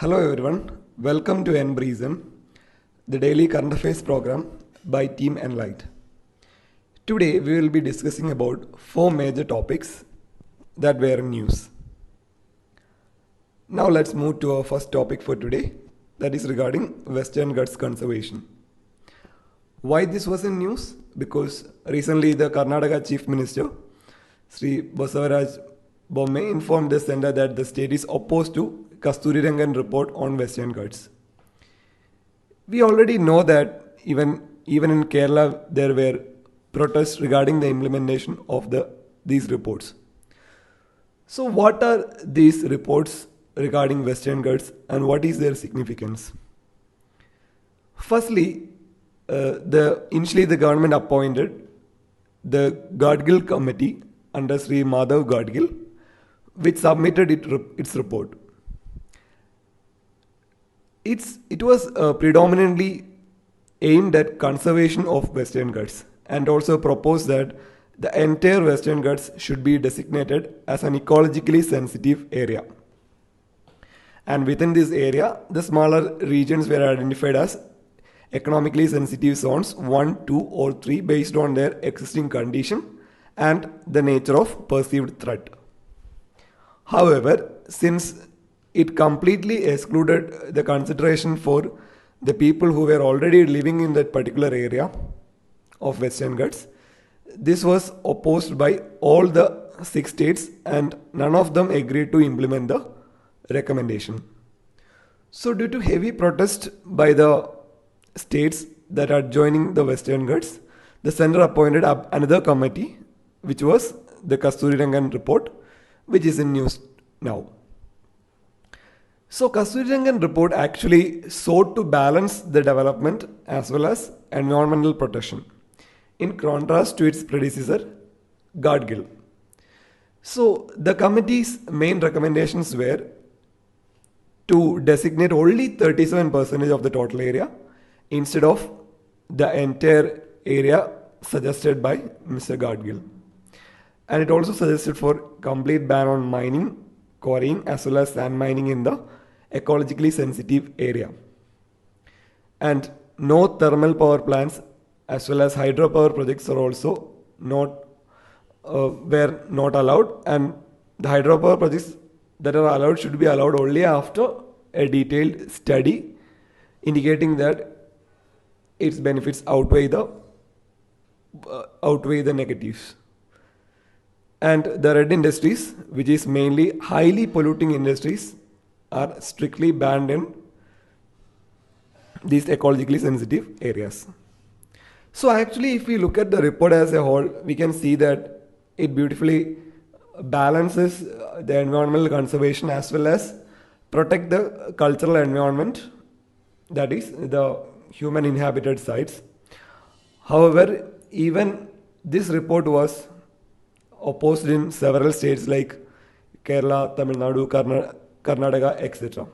Hello everyone, welcome to NBreezem, the daily current affairs program by Team Enlight. Today we will be discussing about four major topics that were in news. Now let's move to our first topic for today, that is regarding Western Ghats conservation. Why this was in news? Because recently the Karnataka Chief Minister, Sri Basavaraj Bomme, informed the centre that the state is opposed to Kasturirangan report on Western Ghats. We already know that even in Kerala there were protests regarding the implementation of these reports. So what are these reports regarding Western Ghats and what is their significance? Firstly, initially the government appointed the Gadgil committee under Sri Madhav Gadgil, which submitted its report. It was predominantly aimed at conservation of Western Ghats and also proposed that the entire Western Ghats should be designated as an ecologically sensitive area. And within this area, the smaller regions were identified as economically sensitive zones 1, 2 or 3 based on their existing condition and the nature of perceived threat. However, since it completely excluded the consideration for the people who were already living in that particular area of Western Ghats, this was opposed by all the 6 states and none of them agreed to implement the recommendation. So due to heavy protest by the states that are joining the Western Ghats, the centre appointed another committee, which was the Kasturirangan report, which is in news now. So Kasturirangan report actually sought to balance the development as well as environmental protection, in contrast to its predecessor, Gadgil. So the committee's main recommendations were to designate only 37% of the total area instead of the entire area suggested by Mr. Gadgil. And it also suggested for complete ban on mining, quarrying as well as sand mining in the ecologically sensitive area. And no thermal power plants as well as hydropower projects are also were not allowed, and the hydropower projects that are allowed should be allowed only after a detailed study indicating that its benefits outweigh the negatives. And the red industries, which is mainly highly polluting industries, are strictly banned in these ecologically sensitive areas. So actually, if we look at the report as a whole, we can see that it beautifully balances the environmental conservation as well as protect the cultural environment, that is the human inhabited sites. However, even this report was opposed in several states like Kerala, Tamil Nadu, Karnataka, etc.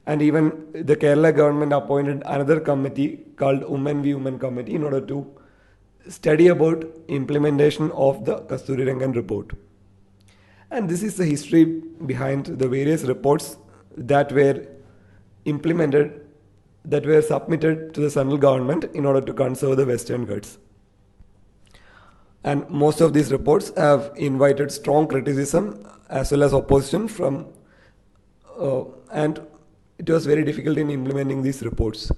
And even the Kerala government appointed another committee called Women v Women Committee in order to study about implementation of the Kasturirangan report. And this is the history behind the various reports that were implemented, that were submitted to the central government in order to conserve the Western Ghats. And most of these reports have invited strong criticism as well as opposition from and it was very difficult in implementing these reports.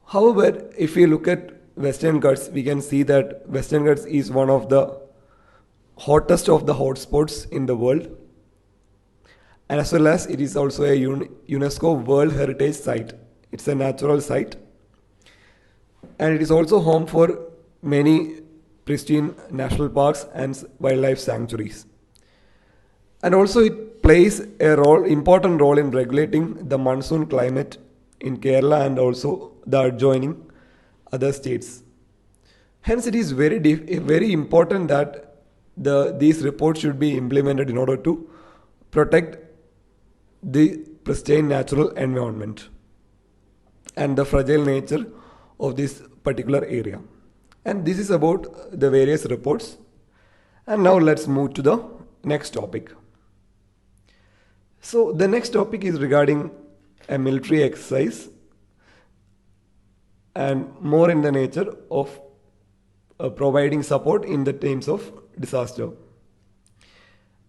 However, if we look at Western Ghats, we can see that Western Ghats is one of the hottest of the hotspots in the world, and as well as it is also a UNESCO World Heritage Site. It's a natural site, and it is also home for many pristine national parks and wildlife sanctuaries. And also it plays important role in regulating the monsoon climate in Kerala and also the adjoining other states. Hence it is very important that these reports should be implemented in order to protect the pristine natural environment and the fragile nature of this particular area. And this is about the various reports. And now let's move to the next topic. So the next topic is regarding a military exercise and more in the nature of providing support in the times of disaster.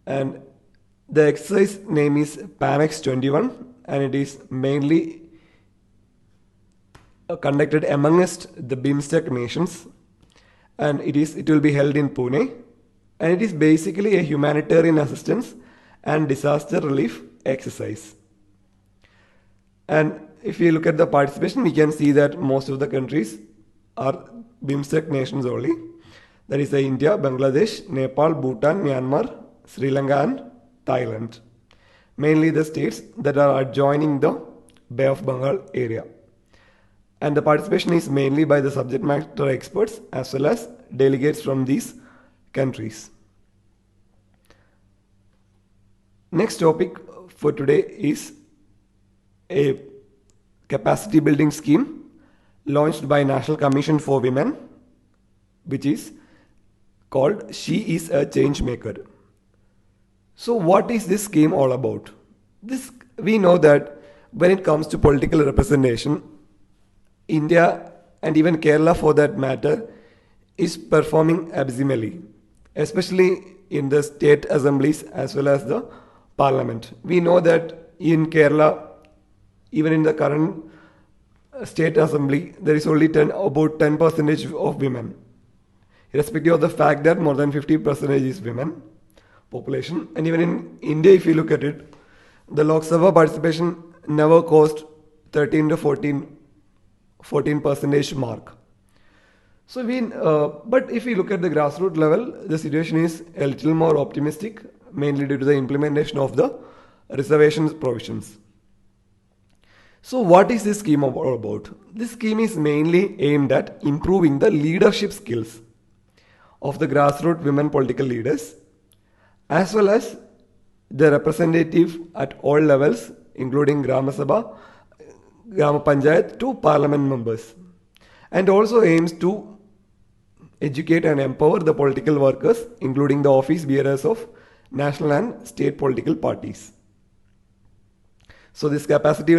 And the exercise name is PANEX 21 and it is mainly conducted amongst the BIMSTEC nations, and it will be held in Pune, and it is basically a humanitarian assistance and disaster relief exercise. And if we look at the participation, we can see that most of the countries are BIMSTEC nations only. That is India, Bangladesh, Nepal, Bhutan, Myanmar, Sri Lanka and Thailand. Mainly the states that are adjoining the Bay of Bengal area. And the participation is mainly by the subject matter experts as well as delegates from these countries. Next topic for today is a capacity building scheme launched by National Commission for Women, which is called She is a Change Maker. So what is this scheme all about? We know that when it comes to political representation, India and even Kerala for that matter is performing abysmally, especially in the state assemblies as well as the parliament. We know that in Kerala, even in the current state assembly, there is only about 10% of women, irrespective of the fact that more than 50% is women population. And even in India, if you look at it, the Lok Sabha participation never crossed 13 to 14% mark. So but if we look at the grassroots level, the situation is a little more optimistic, mainly due to the implementation of the reservations provisions. So what is this scheme all about? This scheme is mainly aimed at improving the leadership skills of the grassroots women political leaders, as well as the representative at all levels, including Grama Sabha, Grama Panchayat to parliament members, and also aims to educate and empower the political workers, including the office bearers of national and state political parties. So this capacity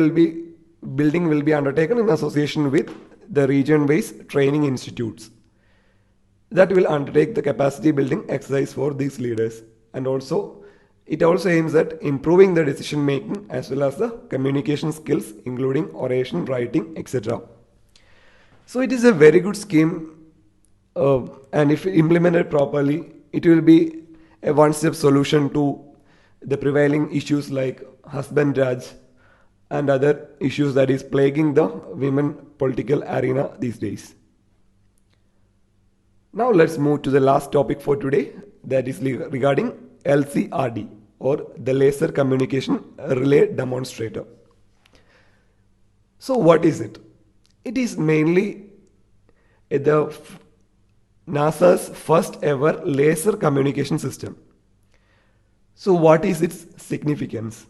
building will be undertaken in association with the region-based training institutes that will undertake the capacity building exercise for these leaders. And also, it also aims at improving the decision making as well as the communication skills, including oration, writing, etc. So it is a very good scheme, and if implemented properly, it will be a one-step solution to the prevailing issues like husband raj and other issues that is plaguing the women political arena these days. Now let's move to the last topic for today, that is regarding LCRD, or the Laser Communication Relay Demonstrator. So what is it? It is mainly the NASA's first ever laser communication system. So what is its significance?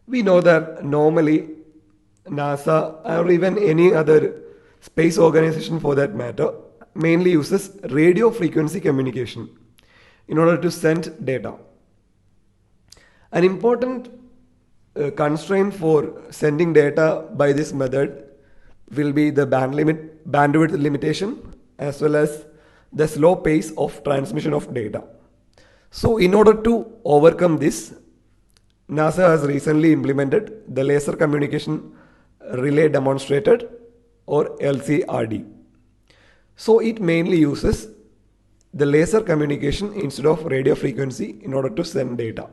We know that normally NASA or even any other space organization for that matter mainly uses radio frequency communication in order to send data. An important constraint for sending data by this method will be the bandwidth limitation as well as the slow pace of transmission of data. So in order to overcome this, NASA has recently implemented the Laser Communication Relay Demonstrator, or LCRD. So it mainly uses the laser communication instead of radio frequency in order to send data.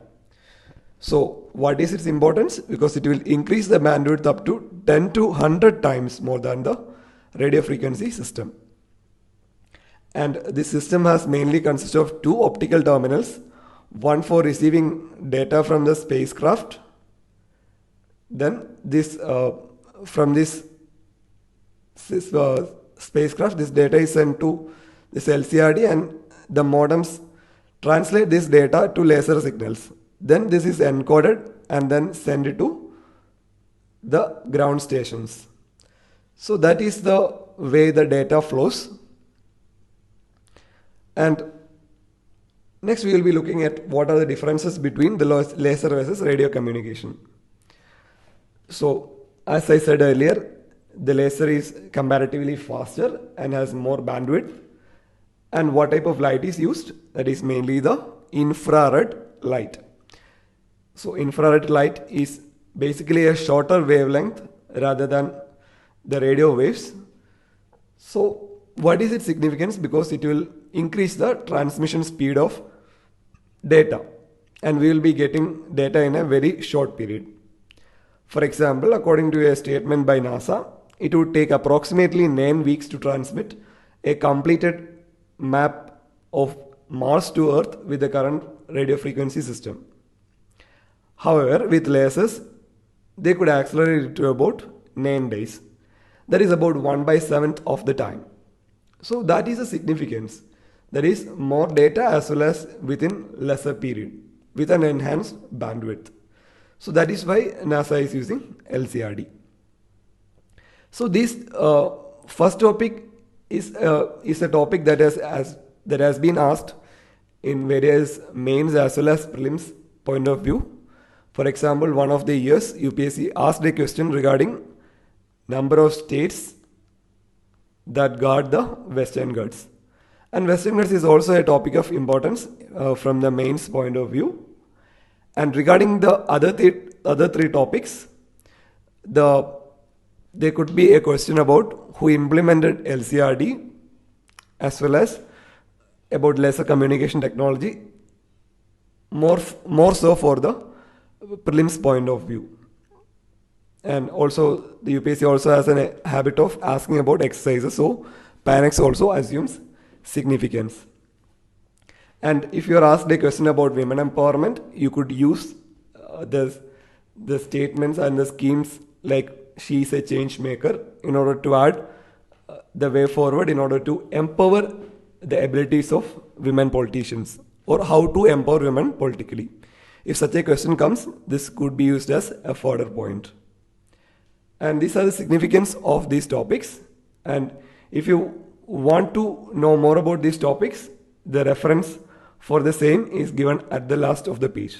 So what is its importance? Because it will increase the bandwidth up to 10 to 100 times more than the radio frequency system. And this system has mainly consisted of two optical terminals, one for receiving data from the spacecraft. Then from this spacecraft, this data is sent to this LCRD, and the modems translate this data to laser signals. Then this is encoded and then sent to the ground stations. So that is the way the data flows. And Next, we will be looking at what are the differences between the laser versus radio communication. So, as I said earlier, the laser is comparatively faster and has more bandwidth. And what type of light is used? That is mainly the infrared light. So, infrared light is basically a shorter wavelength rather than the radio waves. So, what is its significance? Because it will increase the transmission speed of data, and we will be getting data in a very short period. For example, according to a statement by NASA, it would take approximately 9 weeks to transmit a completed map of Mars to Earth with the current radio frequency system. However, with lasers, they could accelerate it to about 9 days. That is about 1/7 of the time. So that is a significance. That is more data as well as within lesser period with an enhanced bandwidth. So that is why NASA is using LCRD. So this first topic is a topic that has been asked in various mains as well as prelims point of view. For example, one of the years UPSC asked a question regarding number of states that guard the Western Ghats. And Western Ghats is also a topic of importance from the mains point of view. And regarding the other three topics, there could be a question about who implemented LCRD as well as about laser communication technology, more so for the prelims point of view. And also the UPSC also has a habit of asking about exercises, so Panex also assumes significance. And if you are asked a question about women empowerment, you could use the statements and the schemes like she is a change maker in order to add the way forward in order to empower the abilities of women politicians, or how to empower women politically. If such a question comes, this could be used as a further point. And these are the significance of these topics. And if you want to know more about these topics, the reference for the same is given at the last of the page.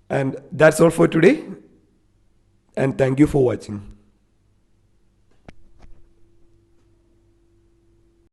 And that's all for today. And thank you for watching.